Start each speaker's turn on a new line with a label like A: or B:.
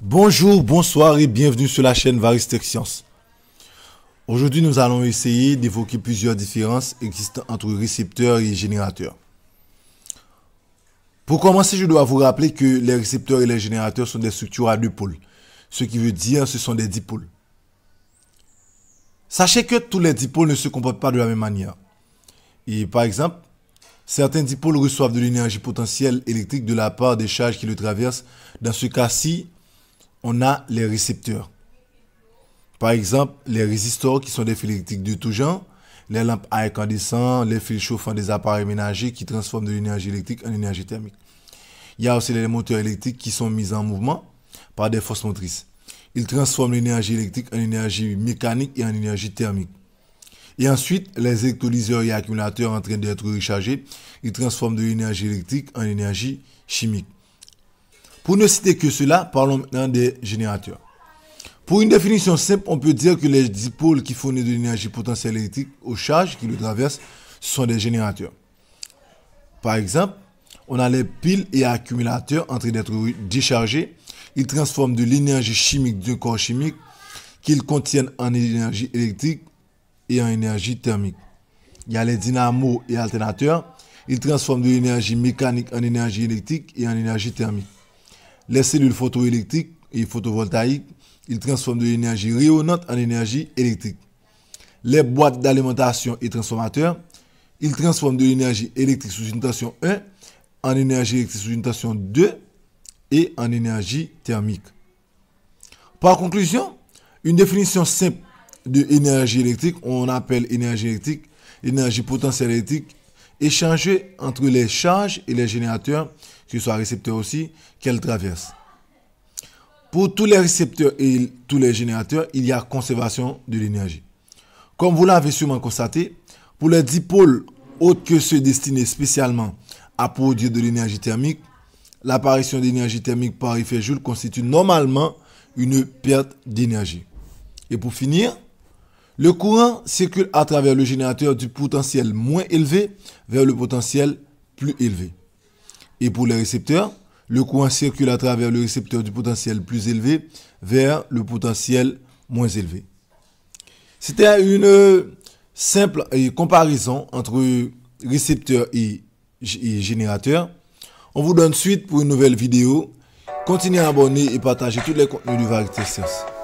A: Bonjour, bonsoir et bienvenue sur la chaîne Varistech Science. Aujourd'hui, nous allons essayer d'évoquer plusieurs différences existant entre récepteurs et générateurs. Pour commencer, je dois vous rappeler que les récepteurs et les générateurs sont des structures à deux pôles, ce qui veut dire ce sont des dipôles. Sachez que tous les dipôles ne se comportent pas de la même manière. Et par exemple, certains dipôles reçoivent de l'énergie potentielle électrique de la part des charges qui le traversent. Dans ce cas-ci, on a les récepteurs. Par exemple, les résistors qui sont des fils électriques de tout genre, les lampes à incandescents, les fils chauffants des appareils ménagers qui transforment de l'énergie électrique en énergie thermique. Il y a aussi les moteurs électriques qui sont mis en mouvement par des forces motrices. Ils transforment l'énergie électrique en énergie mécanique et en énergie thermique. Et ensuite, les électrolyseurs et accumulateurs en train d'être rechargés, ils transforment de l'énergie électrique en énergie chimique. Pour ne citer que cela, parlons maintenant des générateurs. Pour une définition simple, on peut dire que les dipôles qui fournissent de l'énergie potentielle électrique aux charges qui le traversent sont des générateurs. Par exemple, on a les piles et accumulateurs en train d'être déchargés. Ils transforment de l'énergie chimique d'un corps chimique qu'ils contiennent en énergie électrique et en énergie thermique. Il y a les dynamos et alternateurs. Ils transforment de l'énergie mécanique en énergie électrique et en énergie thermique. Les cellules photoélectriques et photovoltaïques, ils transforment de l'énergie rayonnante en énergie électrique. Les boîtes d'alimentation et transformateurs, ils transforment de l'énergie électrique sous une tension 1 en énergie électrique sous une tension 2 et en énergie thermique. Par conclusion, une définition simple de énergie électrique, on appelle énergie électrique, énergie potentielle électrique, échangée entre les charges et les générateurs, que ce soit récepteurs aussi, qu'elles traversent. Pour tous les récepteurs et tous les générateurs, il y a conservation de l'énergie. Comme vous l'avez sûrement constaté, pour les dipôles autres que ceux destinés spécialement à produire de l'énergie thermique, l'apparition d'énergie thermique par effet Joule constitue normalement une perte d'énergie. Et pour finir, le courant circule à travers le générateur du potentiel moins élevé vers le potentiel plus élevé. Et pour les récepteurs, le courant circule à travers le récepteur du potentiel plus élevé vers le potentiel moins élevé. C'était une simple comparaison entre récepteurs et générateurs. On vous donne suite pour une nouvelle vidéo. Continuez à abonner et partager tous les contenus de Varistech Science.